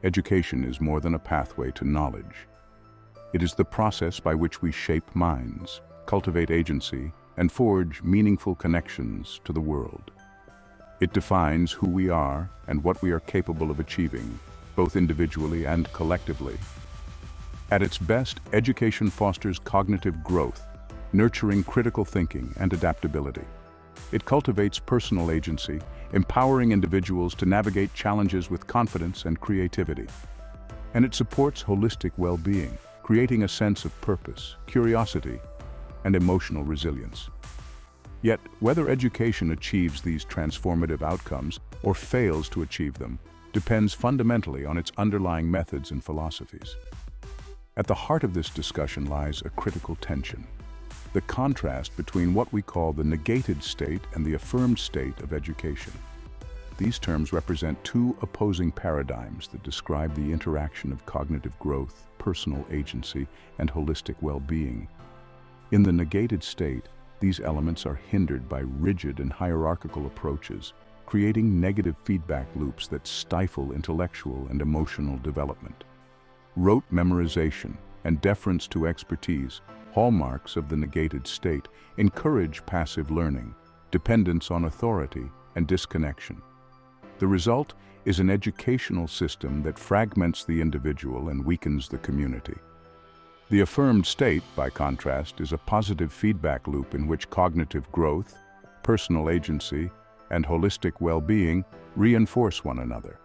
education is more than a pathway to knowledge. It is the process by which we shape minds, cultivate agency, and forge meaningful connections to the world. It defines who we are and what we are capable of achieving, both individually and collectively. At its best, education fosters cognitive growth, nurturing critical thinking and adaptability. It cultivates personal agency, empowering individuals to navigate challenges with confidence and creativity. And it supports holistic well-being, creating a sense of purpose, curiosity, and emotional resilience. Yet, whether education achieves these transformative outcomes or fails to achieve them depends fundamentally on its underlying methods and philosophies. At the heart of this discussion lies a critical tension: the contrast between what we call the negated state and the affirmed state of education. These terms represent two opposing paradigms that describe the interaction of cognitive growth, personal agency, and holistic well-being. In the negated state, these elements are hindered by rigid and hierarchical approaches, creating negative feedback loops that stifle intellectual and emotional development. Rote memorization and deference to expertise, hallmarks of the negated state, encourage passive learning, dependence on authority, and disconnection. The result is an educational system that fragments the individual and weakens the community. The affirmed state, by contrast, is a positive feedback loop in which cognitive growth, personal agency, and holistic well-being reinforce one another.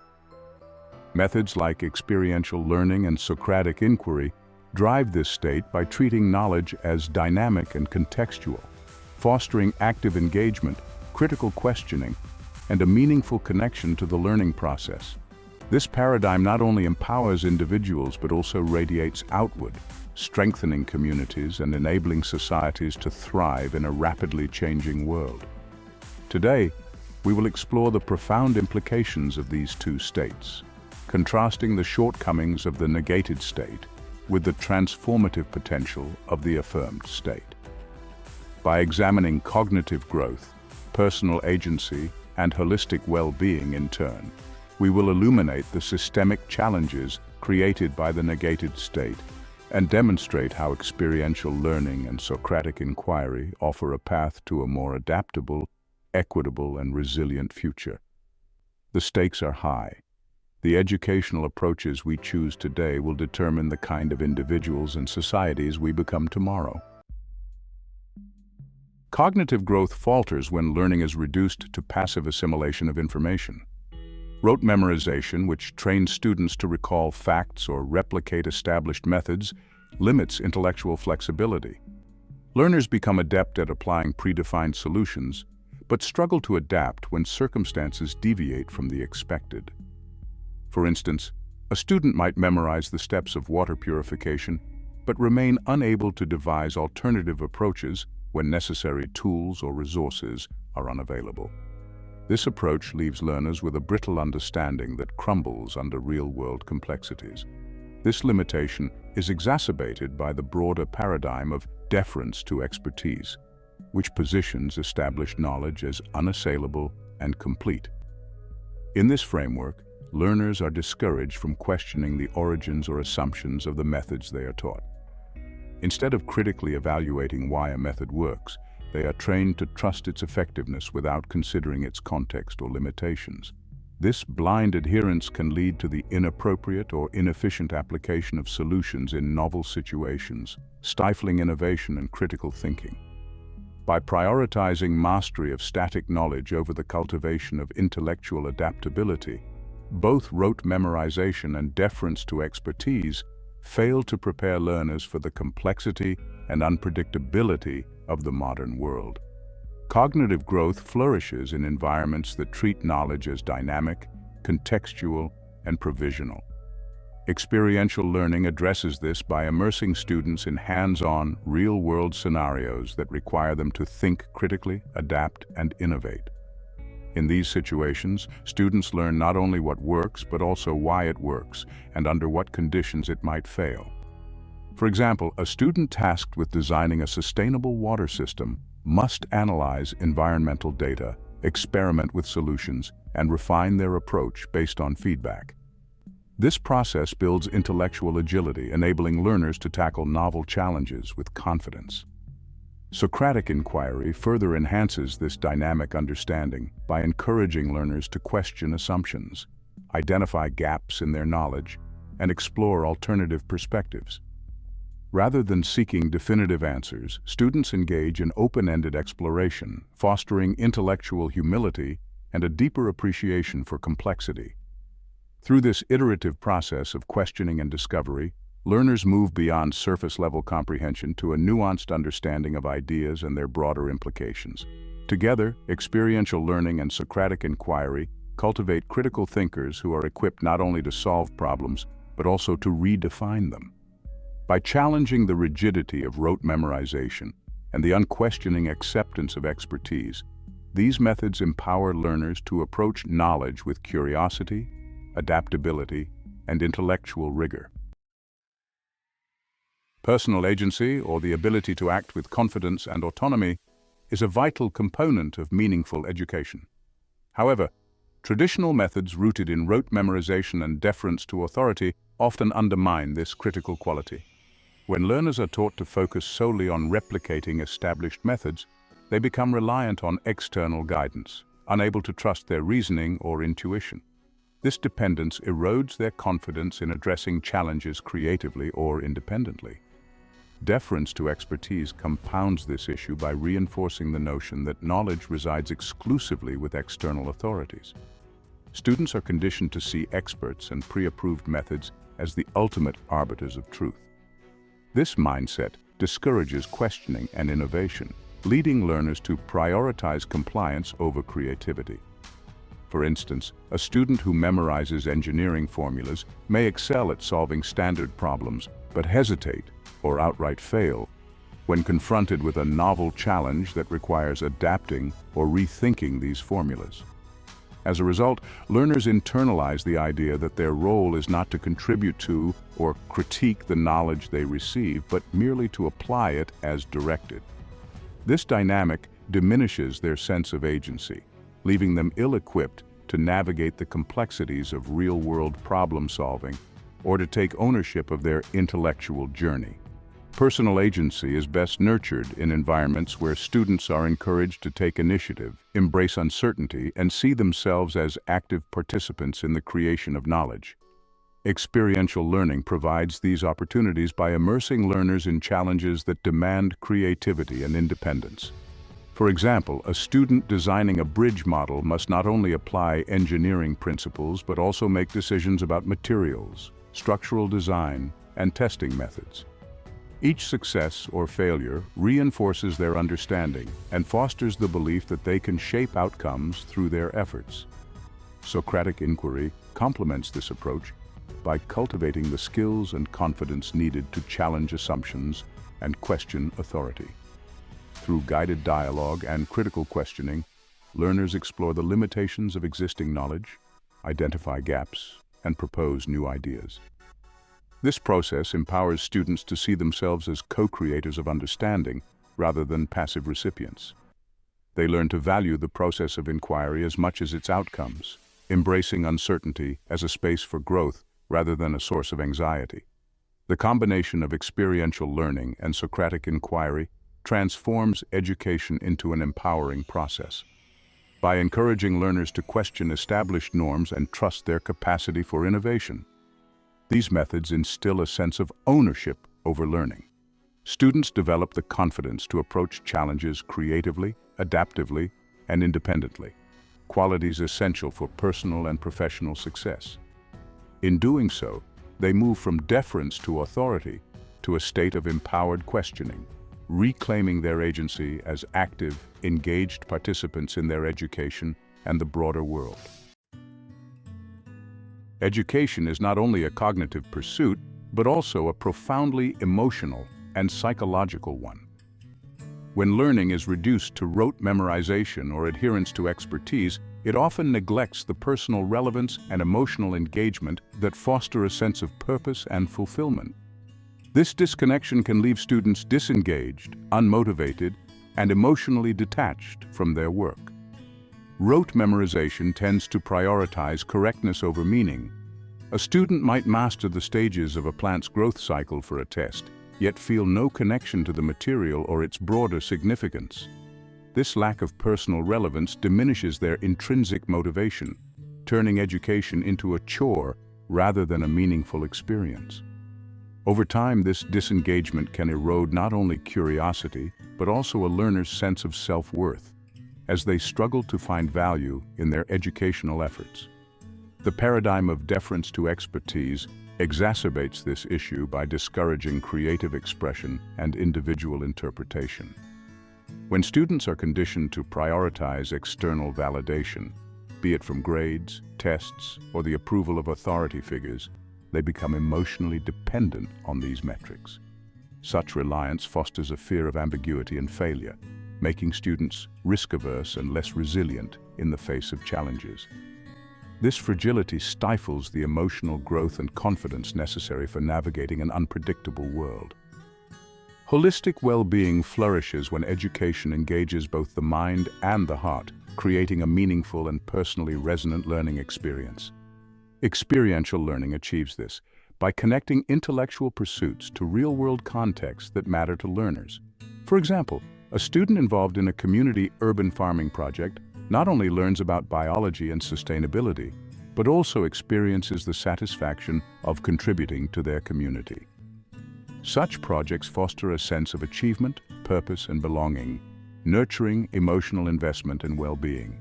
Methods like experiential learning and Socratic inquiry drive this state by treating knowledge as dynamic and contextual, fostering active engagement, critical questioning, and a meaningful connection to the learning process. This paradigm not only empowers individuals but also radiates outward, strengthening communities and enabling societies to thrive in a rapidly changing world. Today, we will explore the profound implications of these two states, contrasting the shortcomings of the negated state with the transformative potential of the affirmed state. By examining cognitive growth, personal agency, and holistic well-being in turn, we will illuminate the systemic challenges created by the negated state and demonstrate how experiential learning and Socratic inquiry offer a path to a more adaptable, equitable, and resilient future. The stakes are high. The educational approaches we choose today will determine the kind of individuals and societies we become tomorrow. Cognitive growth falters when learning is reduced to passive assimilation of information. Rote memorization, which trains students to recall facts or replicate established methods, limits intellectual flexibility. Learners become adept at applying predefined solutions, but struggle to adapt when circumstances deviate from the expected. For instance, a student might memorize the steps of water purification, but remain unable to devise alternative approaches when necessary tools or resources are unavailable. This approach leaves learners with a brittle understanding that crumbles under real-world complexities. This limitation is exacerbated by the broader paradigm of deference to expertise, which positions established knowledge as unassailable and complete. In this framework, learners are discouraged from questioning the origins or assumptions of the methods they are taught. Instead of critically evaluating why a method works, they are trained to trust its effectiveness without considering its context or limitations. This blind adherence can lead to the inappropriate or inefficient application of solutions in novel situations, stifling innovation and critical thinking. By prioritizing mastery of static knowledge over the cultivation of intellectual adaptability, both rote memorization and deference to expertise fail to prepare learners for the complexity and unpredictability of the modern world. Cognitive growth flourishes in environments that treat knowledge as dynamic, contextual, and provisional. Experiential learning addresses this by immersing students in hands-on, real-world scenarios that require them to think critically, adapt, and innovate. In these situations, students learn not only what works, but also why it works and under what conditions it might fail. For example, a student tasked with designing a sustainable water system must analyze environmental data, experiment with solutions, and refine their approach based on feedback. This process builds intellectual agility, enabling learners to tackle novel challenges with confidence. Socratic inquiry further enhances this dynamic understanding by encouraging learners to question assumptions, identify gaps in their knowledge, and explore alternative perspectives. Rather than seeking definitive answers, students engage in open-ended exploration, fostering intellectual humility and a deeper appreciation for complexity. Through this iterative process of questioning and discovery, learners move beyond surface-level comprehension to a nuanced understanding of ideas and their broader implications. Together, experiential learning and Socratic inquiry cultivate critical thinkers who are equipped not only to solve problems, but also to redefine them. By challenging the rigidity of rote memorization and the unquestioning acceptance of expertise, these methods empower learners to approach knowledge with curiosity, adaptability, and intellectual rigor. Personal agency, or the ability to act with confidence and autonomy, is a vital component of meaningful education. However, traditional methods rooted in rote memorization and deference to authority often undermine this critical quality. When learners are taught to focus solely on replicating established methods, they become reliant on external guidance, unable to trust their reasoning or intuition. This dependence erodes their confidence in addressing challenges creatively or independently. Deference to expertise compounds this issue by reinforcing the notion that knowledge resides exclusively with external authorities. Students are conditioned to see experts and pre-approved methods as the ultimate arbiters of truth. This mindset discourages questioning and innovation, leading learners to prioritize compliance over creativity. For instance, a student who memorizes engineering formulas may excel at solving standard problems, but hesitate or outright fail when confronted with a novel challenge that requires adapting or rethinking these formulas. As a result, learners internalize the idea that their role is not to contribute to or critique the knowledge they receive, but merely to apply it as directed. This dynamic diminishes their sense of agency, leaving them ill-equipped to navigate the complexities of real-world problem-solving or to take ownership of their intellectual journey. Personal agency is best nurtured in environments where students are encouraged to take initiative, embrace uncertainty, and see themselves as active participants in the creation of knowledge. Experiential learning provides these opportunities by immersing learners in challenges that demand creativity and independence. For example, a student designing a bridge model must not only apply engineering principles but also make decisions about materials, structural design, and testing methods. Each success or failure reinforces their understanding and fosters the belief that they can shape outcomes through their efforts. Socratic inquiry complements this approach by cultivating the skills and confidence needed to challenge assumptions and question authority. Through guided dialogue and critical questioning, learners explore the limitations of existing knowledge, identify gaps, and propose new ideas. This process empowers students to see themselves as co-creators of understanding rather than passive recipients. They learn to value the process of inquiry as much as its outcomes, embracing uncertainty as a space for growth rather than a source of anxiety. The combination of experiential learning and Socratic inquiry transforms education into an empowering process. By encouraging learners to question established norms and trust their capacity for innovation, these methods instill a sense of ownership over learning. Students develop the confidence to approach challenges creatively, adaptively, and independently, qualities essential for personal and professional success. In doing so, they move from deference to authority to a state of empowered questioning, reclaiming their agency as active, engaged participants in their education and the broader world. Education is not only a cognitive pursuit, but also a profoundly emotional and psychological one. When learning is reduced to rote memorization or adherence to expertise, it often neglects the personal relevance and emotional engagement that foster a sense of purpose and fulfillment. This disconnection can leave students disengaged, unmotivated, and emotionally detached from their work. Rote memorization tends to prioritize correctness over meaning, A student might master the stages of a plant's growth cycle for a test, yet feel no connection to the material or its broader significance. This lack of personal relevance diminishes their intrinsic motivation, turning education into a chore rather than a meaningful experience. Over time, this disengagement can erode not only curiosity, but also a learner's sense of self-worth, as they struggle to find value in their educational efforts. The paradigm of deference to expertise exacerbates this issue by discouraging creative expression and individual interpretation. When students are conditioned to prioritize external validation, be it from grades, tests, or the approval of authority figures, they become emotionally dependent on these metrics. Such reliance fosters a fear of ambiguity and failure, making students risk-averse and less resilient in the face of challenges. This fragility stifles the emotional growth and confidence necessary for navigating an unpredictable world. Holistic well-being flourishes when education engages both the mind and the heart, creating a meaningful and personally resonant learning experience. Experiential learning achieves this by connecting intellectual pursuits to real-world contexts that matter to learners. For example, a student involved in a community urban farming project not only learns about biology and sustainability, but also experiences the satisfaction of contributing to their community. Such projects foster a sense of achievement, purpose, and belonging, nurturing emotional investment and well-being.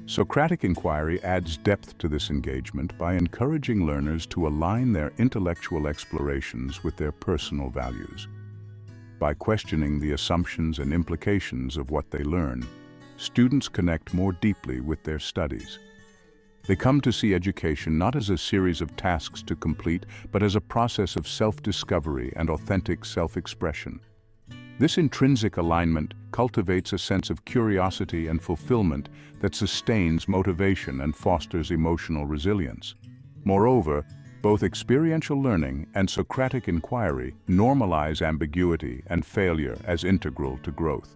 Socratic inquiry adds depth to this engagement by encouraging learners to align their intellectual explorations with their personal values. By questioning the assumptions and implications of what they learn, students connect more deeply with their studies. They come to see education not as a series of tasks to complete, but as a process of self-discovery and authentic self-expression. This intrinsic alignment cultivates a sense of curiosity and fulfillment that sustains motivation and fosters emotional resilience. Moreover, both experiential learning and Socratic inquiry normalize ambiguity and failure as integral to growth.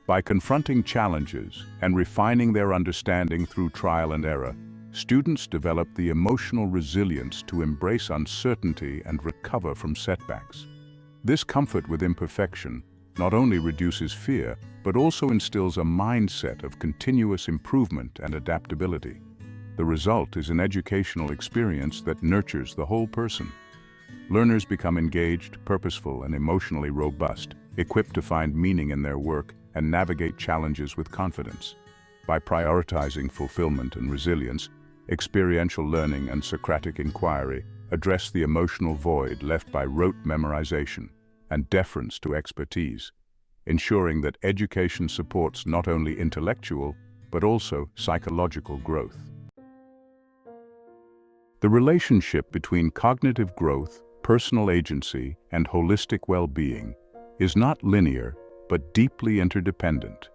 By confronting challenges and refining their understanding through trial and error, students develop the emotional resilience to embrace uncertainty and recover from setbacks. This comfort with imperfection not only reduces fear, but also instills a mindset of continuous improvement and adaptability. The result is an educational experience that nurtures the whole person. Learners become engaged, purposeful, and emotionally robust, equipped to find meaning in their work and navigate challenges with confidence. By prioritizing fulfillment and resilience, experiential learning and Socratic inquiry address the emotional void left by rote memorization and deference to expertise, ensuring that education supports not only intellectual, but also psychological growth. The relationship between cognitive growth, personal agency, and holistic well-being is not linear, but deeply interdependent.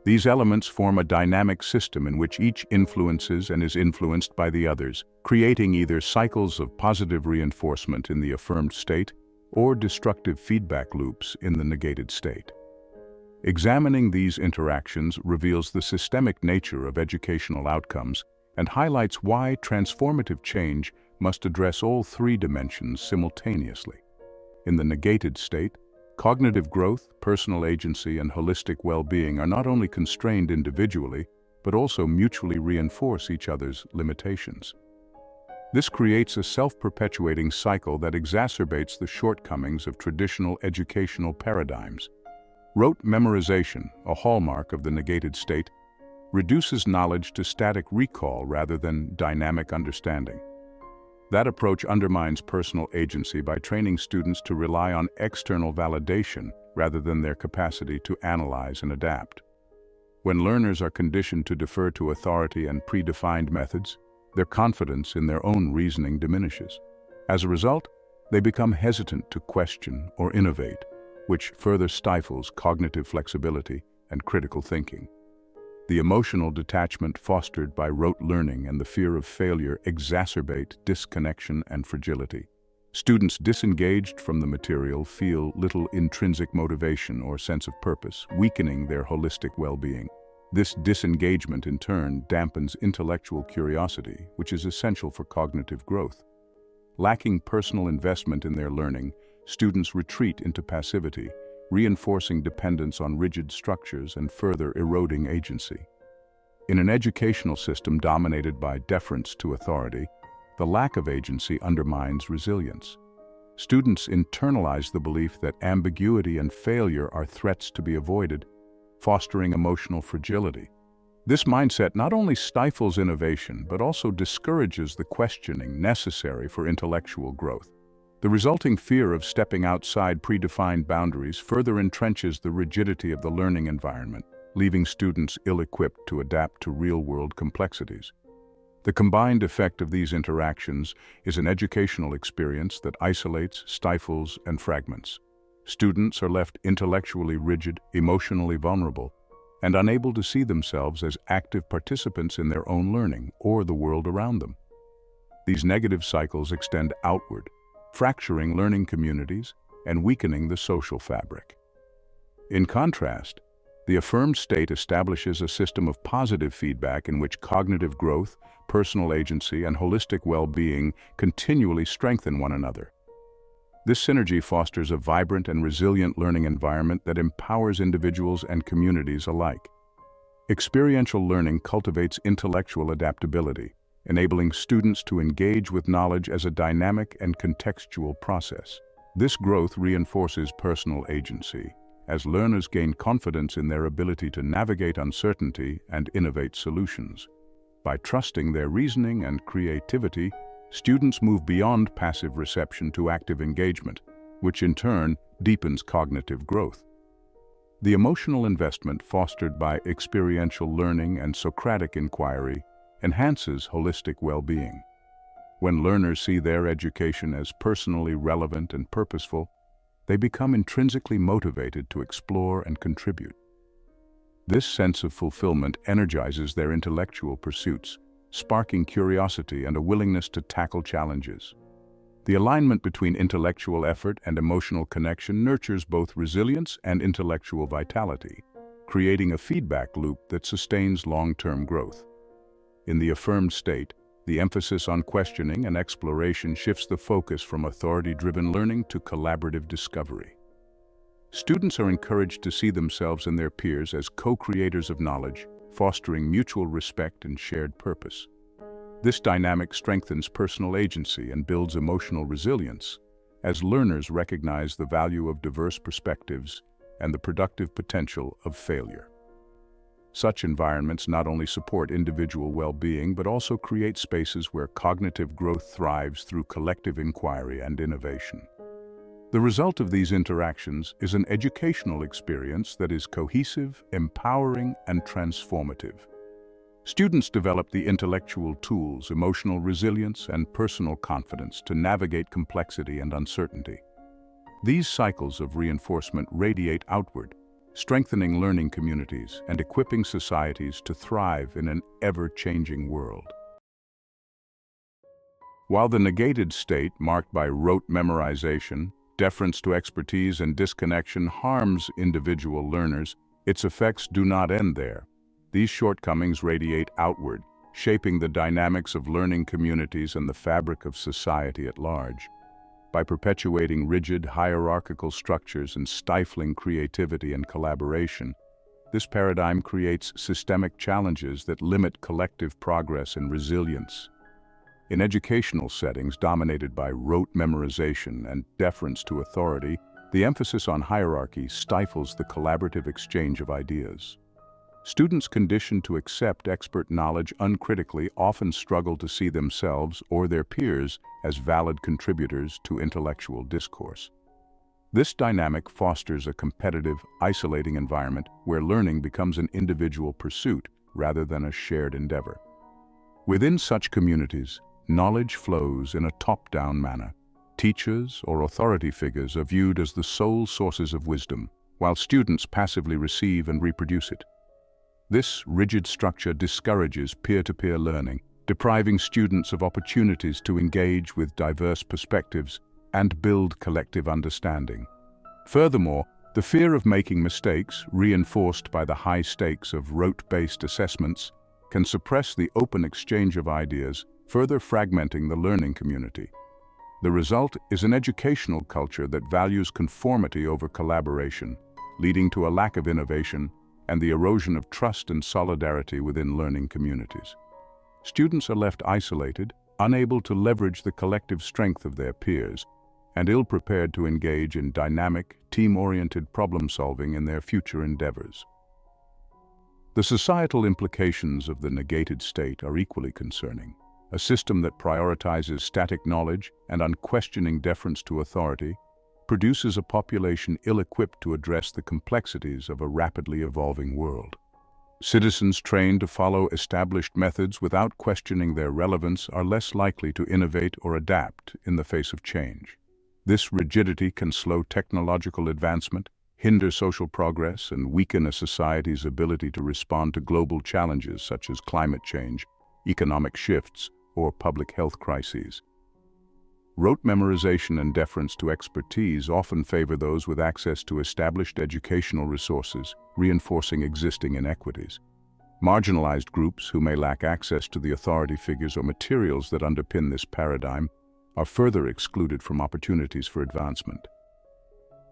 These elements form a dynamic system in which each influences and is influenced by the others, creating either cycles of positive reinforcement in the affirmed state or destructive feedback loops in the negated state. Examining these interactions reveals the systemic nature of educational outcomes and highlights why transformative change must address all three dimensions simultaneously. In the negated state, cognitive growth, personal agency, and holistic well-being are not only constrained individually, but also mutually reinforce each other's limitations. This creates a self-perpetuating cycle that exacerbates the shortcomings of traditional educational paradigms. Rote memorization, a hallmark of the negated state, reduces knowledge to static recall rather than dynamic understanding. That approach undermines personal agency by training students to rely on external validation rather than their capacity to analyze and adapt. When learners are conditioned to defer to authority and predefined methods, their confidence in their own reasoning diminishes. As a result, they become hesitant to question or innovate, which further stifles cognitive flexibility and critical thinking. The emotional detachment fostered by rote learning and the fear of failure exacerbate disconnection and fragility. Students disengaged from the material feel little intrinsic motivation or sense of purpose, weakening their holistic well-being. This disengagement, in turn, dampens intellectual curiosity, which is essential for cognitive growth. Lacking personal investment in their learning, students retreat into passivity, reinforcing dependence on rigid structures and further eroding agency. In an educational system dominated by deference to authority, the lack of agency undermines resilience. Students internalize the belief that ambiguity and failure are threats to be avoided, fostering emotional fragility. This mindset not only stifles innovation, but also discourages the questioning necessary for intellectual growth. The resulting fear of stepping outside predefined boundaries further entrenches the rigidity of the learning environment, leaving students ill-equipped to adapt to real-world complexities. The combined effect of these interactions is an educational experience that isolates, stifles, and fragments. Students are left intellectually rigid, emotionally vulnerable, and unable to see themselves as active participants in their own learning or the world around them. These negative cycles extend outward, fracturing learning communities and weakening the social fabric. In contrast, the affirmed state establishes a system of positive feedback in which cognitive growth, personal agency, and holistic well-being continually strengthen one another. This synergy fosters a vibrant and resilient learning environment that empowers individuals and communities alike. Experiential learning cultivates intellectual adaptability, enabling students to engage with knowledge as a dynamic and contextual process. This growth reinforces personal agency, as learners gain confidence in their ability to navigate uncertainty and innovate solutions. By trusting their reasoning and creativity, students move beyond passive reception to active engagement, which in turn deepens cognitive growth. The emotional investment fostered by experiential learning and Socratic inquiry enhances holistic well-being. When learners see their education as personally relevant and purposeful, they become intrinsically motivated to explore and contribute. This sense of fulfillment energizes their intellectual pursuits, sparking curiosity and a willingness to tackle challenges. The alignment between intellectual effort and emotional connection nurtures both resilience and intellectual vitality, creating a feedback loop that sustains long-term growth. In the affirmed state, the emphasis on questioning and exploration shifts the focus from authority-driven learning to collaborative discovery. Students are encouraged to see themselves and their peers as co-creators of knowledge, fostering mutual respect and shared purpose. This dynamic strengthens personal agency and builds emotional resilience, as learners recognize the value of diverse perspectives and the productive potential of failure. Such environments not only support individual well-being, but also create spaces where cognitive growth thrives through collective inquiry and innovation. The result of these interactions is an educational experience that is cohesive, empowering, and transformative. Students develop the intellectual tools, emotional resilience, and personal confidence to navigate complexity and uncertainty. These cycles of reinforcement radiate outward, strengthening learning communities and equipping societies to thrive in an ever-changing world. While the negated state, marked by rote memorization, deference to expertise, and disconnection harms individual learners, its effects do not end there. These shortcomings radiate outward, shaping the dynamics of learning communities and the fabric of society at large. By perpetuating rigid, hierarchical structures and stifling creativity and collaboration, this paradigm creates systemic challenges that limit collective progress and resilience. In educational settings dominated by rote memorization and deference to authority, the emphasis on hierarchy stifles the collaborative exchange of ideas. Students conditioned to accept expert knowledge uncritically often struggle to see themselves or their peers as valid contributors to intellectual discourse. This dynamic fosters a competitive, isolating environment where learning becomes an individual pursuit rather than a shared endeavor. Within such communities, knowledge flows in a top-down manner. Teachers or authority figures are viewed as the sole sources of wisdom, while students passively receive and reproduce it. This rigid structure discourages peer-to-peer learning, depriving students of opportunities to engage with diverse perspectives and build collective understanding. Furthermore, The fear of making mistakes, reinforced by the high stakes of rote-based assessments, can suppress the open exchange of ideas, further fragmenting the learning community. The result is an educational culture that values conformity over collaboration, leading to a lack of innovation and the erosion of trust and solidarity within learning communities. Students are left isolated, unable to leverage the collective strength of their peers, and ill-prepared to engage in dynamic, team-oriented problem-solving in their future endeavors. The societal implications of the negated state are equally concerning. A system that prioritizes static knowledge and unquestioning deference to authority produces a population ill-equipped to address the complexities of a rapidly evolving world. Citizens trained to follow established methods without questioning their relevance are less likely to innovate or adapt in the face of change. This rigidity can slow technological advancement, hinder social progress, and weaken a society's ability to respond to global challenges such as climate change, economic shifts, or public health crises. Rote memorization and deference to expertise often favor those with access to established educational resources, reinforcing existing inequities. Marginalized groups who may lack access to the authority figures or materials that underpin this paradigm are further excluded from opportunities for advancement.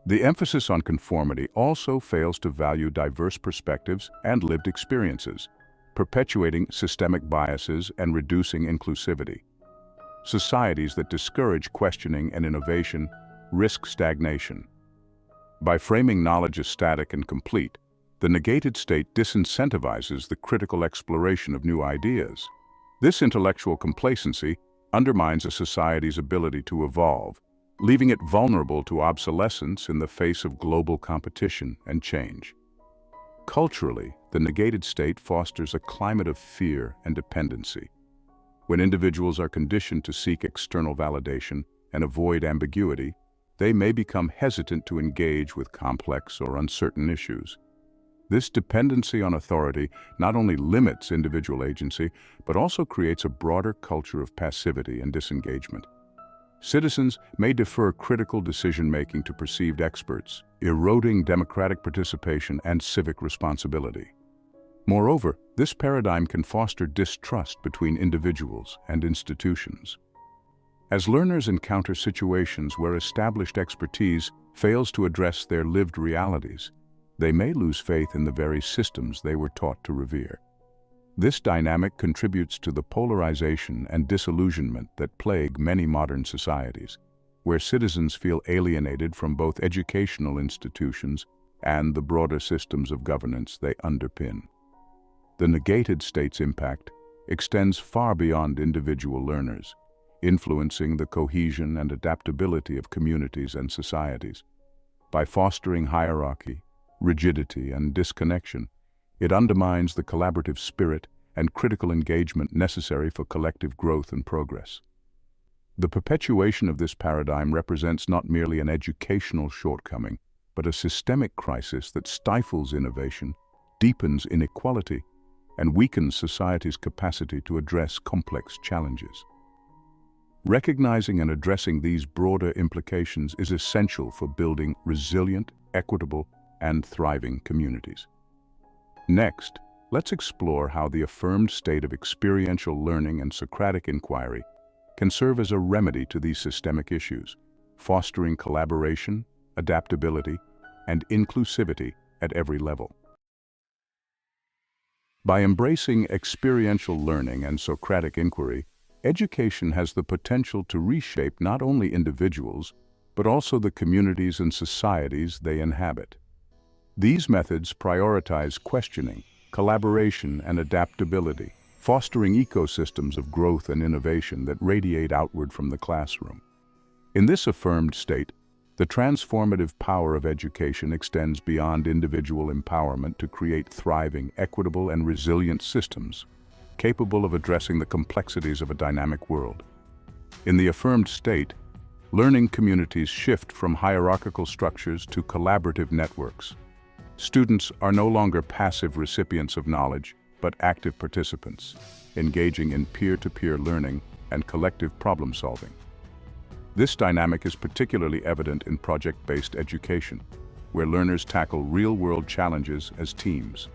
The emphasis on conformity also fails to value diverse perspectives and lived experiences, perpetuating systemic biases and reducing inclusivity. Societies that discourage questioning and innovation risk stagnation. By framing knowledge as static and complete, the negated state disincentivizes the critical exploration of new ideas. This intellectual complacency undermines a society's ability to evolve, leaving it vulnerable to obsolescence in the face of global competition and change. Culturally, the negated state fosters a climate of fear and dependency. When individuals are conditioned to seek external validation and avoid ambiguity, they may become hesitant to engage with complex or uncertain issues. This dependency on authority not only limits individual agency, but also creates a broader culture of passivity and disengagement. Citizens may defer critical decision-making to perceived experts, eroding democratic participation and civic responsibility. Moreover, this paradigm can foster distrust between individuals and institutions. As learners encounter situations where established expertise fails to address their lived realities, they may lose faith in the very systems they were taught to revere. This dynamic contributes to the polarization and disillusionment that plague many modern societies, where citizens feel alienated from both educational institutions and the broader systems of governance they underpin. The negated state's impact extends far beyond individual learners, influencing the cohesion and adaptability of communities and societies. By fostering hierarchy, rigidity, and disconnection, it undermines the collaborative spirit and critical engagement necessary for collective growth and progress. The perpetuation of this paradigm represents not merely an educational shortcoming, but a systemic crisis that stifles innovation, deepens inequality, and weakens society's capacity to address complex challenges. Recognizing and addressing these broader implications is essential for building resilient, equitable, and thriving communities. Next, let's explore how the affirmed state of experiential learning and Socratic inquiry can serve as a remedy to these systemic issues, fostering collaboration, adaptability, and inclusivity at every level. By embracing experiential learning and Socratic inquiry, education has the potential to reshape not only individuals, but also the communities and societies they inhabit. These methods prioritize questioning, collaboration, and adaptability, fostering ecosystems of growth and innovation that radiate outward from the classroom. In this affirmed state, the transformative power of education extends beyond individual empowerment to create thriving, equitable, and resilient systems, capable of addressing the complexities of a dynamic world. In the affirmed state, learning communities shift from hierarchical structures to collaborative networks. Students are no longer passive recipients of knowledge, but active participants, engaging in peer-to-peer learning and collective problem-solving. This dynamic is particularly evident in project-based education, where learners tackle real-world challenges as teams.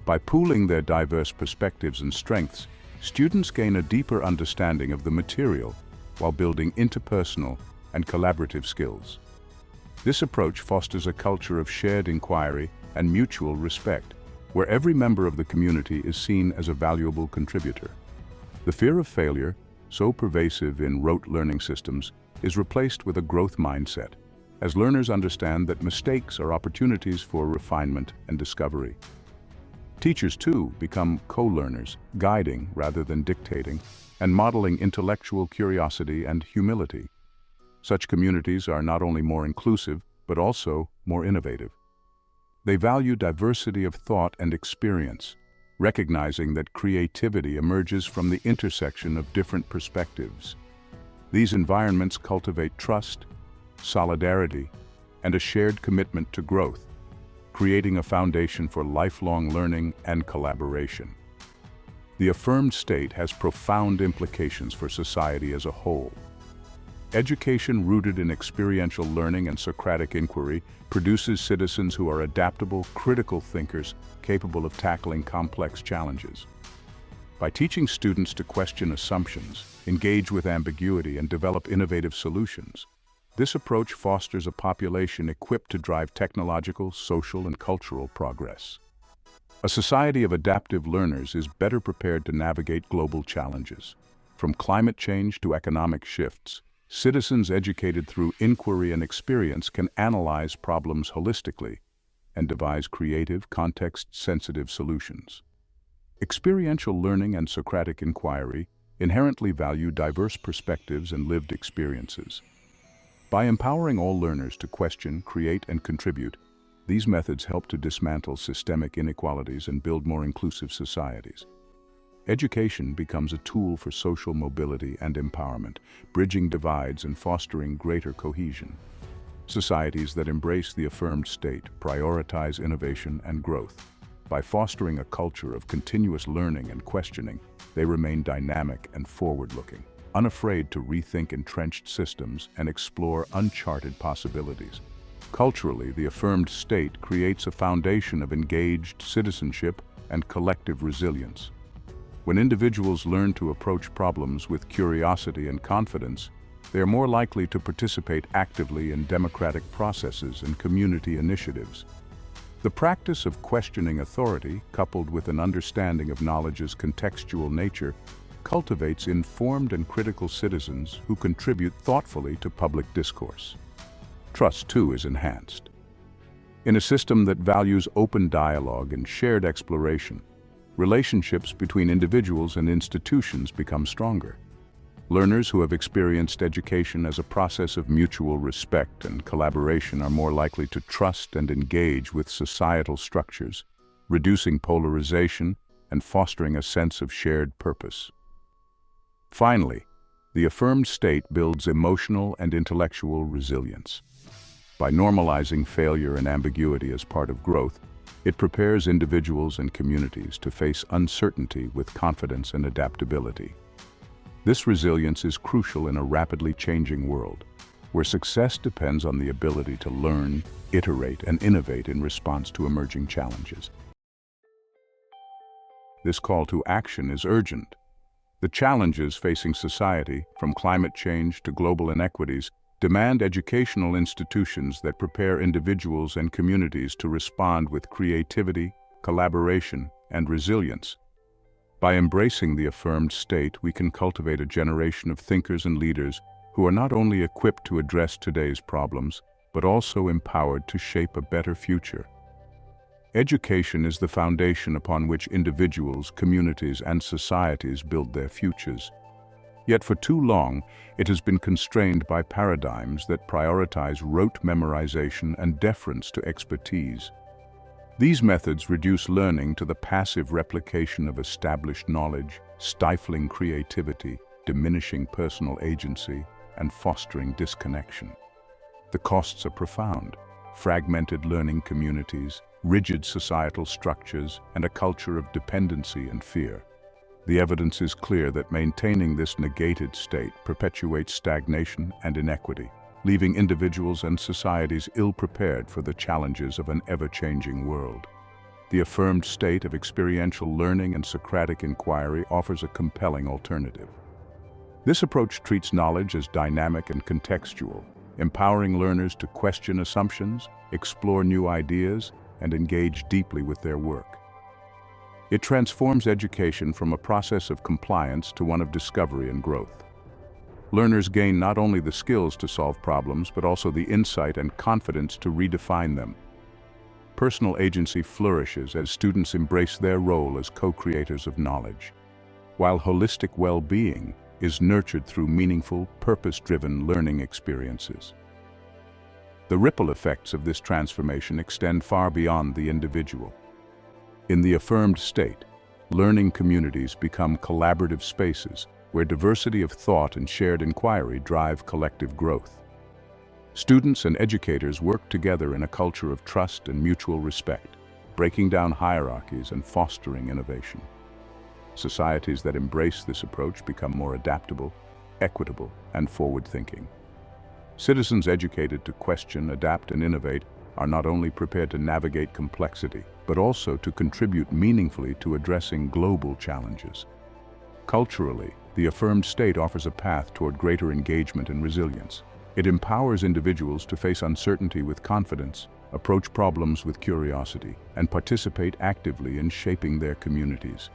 By pooling their diverse perspectives and strengths, students gain a deeper understanding of the material while building interpersonal and collaborative skills. This approach fosters a culture of shared inquiry and mutual respect, where every member of the community is seen as a valuable contributor. The fear of failure, so pervasive in rote learning systems, is replaced with a growth mindset, as learners understand that mistakes are opportunities for refinement and discovery. Teachers, too, become co-learners, guiding rather than dictating, and modeling intellectual curiosity and humility. Such communities are not only more inclusive, but also more innovative. They value diversity of thought and experience, recognizing that creativity emerges from the intersection of different perspectives. These environments cultivate trust, solidarity, and a shared commitment to growth, creating a foundation for lifelong learning and collaboration. The affirmed state has profound implications for society as a whole. Education rooted in experiential learning and Socratic inquiry produces citizens who are adaptable, critical thinkers capable of tackling complex challenges. By teaching students to question assumptions, engage with ambiguity, and develop innovative solutions, this approach fosters a population equipped to drive technological, social, and cultural progress. A society of adaptive learners is better prepared to navigate global challenges. From climate change to economic shifts, citizens educated through inquiry and experience can analyze problems holistically and devise creative, context-sensitive solutions. Experiential learning and Socratic inquiry inherently value diverse perspectives and lived experiences. By empowering all learners to question, create, and contribute, these methods help to dismantle systemic inequalities and build more inclusive societies. Education becomes a tool for social mobility and empowerment, bridging divides and fostering greater cohesion. Societies that embrace the affirmed state prioritize innovation and growth. By fostering a culture of continuous learning and questioning, they remain dynamic and forward-looking, unafraid to rethink entrenched systems and explore uncharted possibilities. Culturally, the affirmed state creates a foundation of engaged citizenship and collective resilience. When individuals learn to approach problems with curiosity and confidence, they are more likely to participate actively in democratic processes and community initiatives. The practice of questioning authority, coupled with an understanding of knowledge's contextual nature, cultivates informed and critical citizens who contribute thoughtfully to public discourse. Trust, too, is enhanced. In a system that values open dialogue and shared exploration, relationships between individuals and institutions become stronger. Learners who have experienced education as a process of mutual respect and collaboration are more likely to trust and engage with societal structures, reducing polarization and fostering a sense of shared purpose. Finally, the affirmed state builds emotional and intellectual resilience. By normalizing failure and ambiguity as part of growth, it prepares individuals and communities to face uncertainty with confidence and adaptability. This resilience is crucial in a rapidly changing world, where success depends on the ability to learn, iterate, and innovate in response to emerging challenges. This call to action is urgent. The challenges facing society, from climate change to global inequities, demand educational institutions that prepare individuals and communities to respond with creativity, collaboration, and resilience. By embracing the affirmed state, we can cultivate a generation of thinkers and leaders who are not only equipped to address today's problems, but also empowered to shape a better future. Education is the foundation upon which individuals, communities, and societies build their futures. Yet for too long, it has been constrained by paradigms that prioritize rote memorization and deference to expertise. These methods reduce learning to the passive replication of established knowledge, stifling creativity, diminishing personal agency, and fostering disconnection. The costs are profound: fragmented learning communities, rigid societal structures, and a culture of dependency and fear. The evidence is clear that maintaining this negated state perpetuates stagnation and inequity. leaving individuals and societies ill-prepared for the challenges of an ever-changing world. The affirmed state of experiential learning and Socratic inquiry offers a compelling alternative. This approach treats knowledge as dynamic and contextual, empowering learners to question assumptions, explore new ideas, and engage deeply with their work. It transforms education from a process of compliance to one of discovery and growth. Learners gain not only the skills to solve problems, but also the insight and confidence to redefine them. Personal agency flourishes as students embrace their role as co-creators of knowledge, while holistic well-being is nurtured through meaningful, purpose-driven learning experiences. The ripple effects of this transformation extend far beyond the individual. In the affirmed state, learning communities become collaborative spaces where diversity of thought and shared inquiry drive collective growth. Students and educators work together in a culture of trust and mutual respect, breaking down hierarchies and fostering innovation. Societies that embrace this approach become more adaptable, equitable, and forward-thinking. Citizens educated to question, adapt, and innovate are not only prepared to navigate complexity, but also to contribute meaningfully to addressing global challenges. Culturally, the affirmed state offers a path toward greater engagement and resilience. It empowers individuals to face uncertainty with confidence, approach problems with curiosity, and participate actively in shaping their communities.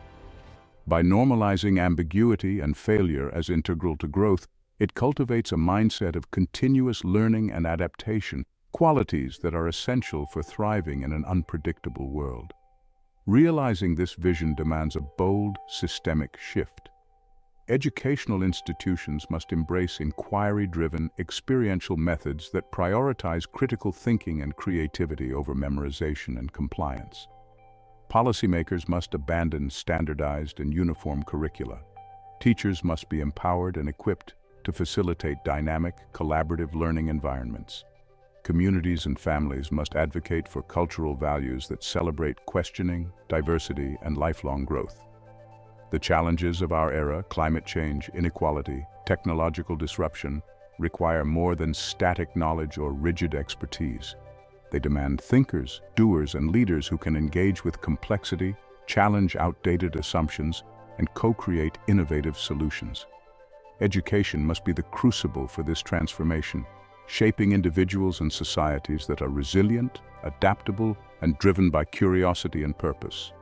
By normalizing ambiguity and failure as integral to growth, it cultivates a mindset of continuous learning and adaptation, qualities that are essential for thriving in an unpredictable world. Realizing this vision demands a bold, systemic shift. Educational institutions must embrace inquiry-driven, experiential methods that prioritize critical thinking and creativity over memorization and compliance. Policymakers must abandon standardized and uniform curricula. Teachers must be empowered and equipped to facilitate dynamic, collaborative learning environments. Communities and families must advocate for cultural values that celebrate questioning, diversity, and lifelong growth. The challenges of our era, climate change, inequality, technological disruption, require more than static knowledge or rigid expertise. They demand thinkers, doers, and leaders who can engage with complexity, challenge outdated assumptions, and co-create innovative solutions. Education must be the crucible for this transformation, shaping individuals and societies that are resilient, adaptable, and driven by curiosity and purpose.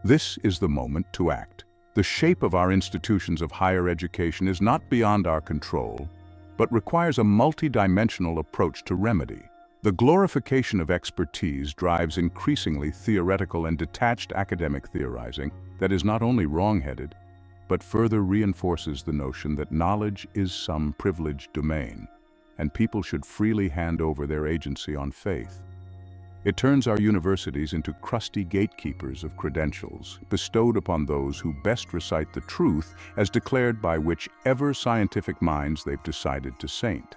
This is the moment to act. The shape of our institutions of higher education is not beyond our control, but requires a multidimensional approach to remedy. The glorification of expertise drives increasingly theoretical and detached academic theorizing that is not only wrong-headed, but further reinforces the notion that knowledge is some privileged domain, and people should freely hand over their agency on faith. It turns our universities into crusty gatekeepers of credentials, bestowed upon those who best recite the truth as declared by whichever scientific minds they've decided to saint.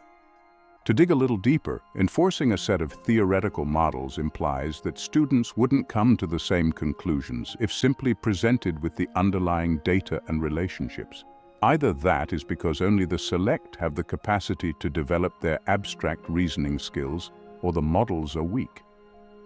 To dig a little deeper, enforcing a set of theoretical models implies that students wouldn't come to the same conclusions if simply presented with the underlying data and relationships. Either that is because only the select have the capacity to develop their abstract reasoning skills, or the models are weak.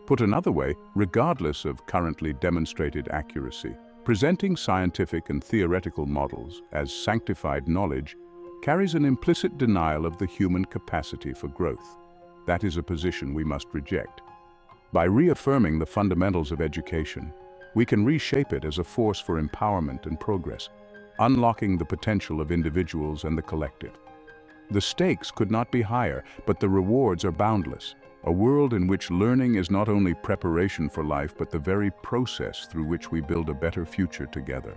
Put another way, regardless of currently demonstrated accuracy, presenting scientific and theoretical models as sanctified knowledge carries an implicit denial of the human capacity for growth. That is a position we must reject. By reaffirming the fundamentals of education, we can reshape it as a force for empowerment and progress, unlocking the potential of individuals and the collective. The stakes could not be higher, but the rewards are boundless. A world in which learning is not only preparation for life, but the very process through which we build a better future together.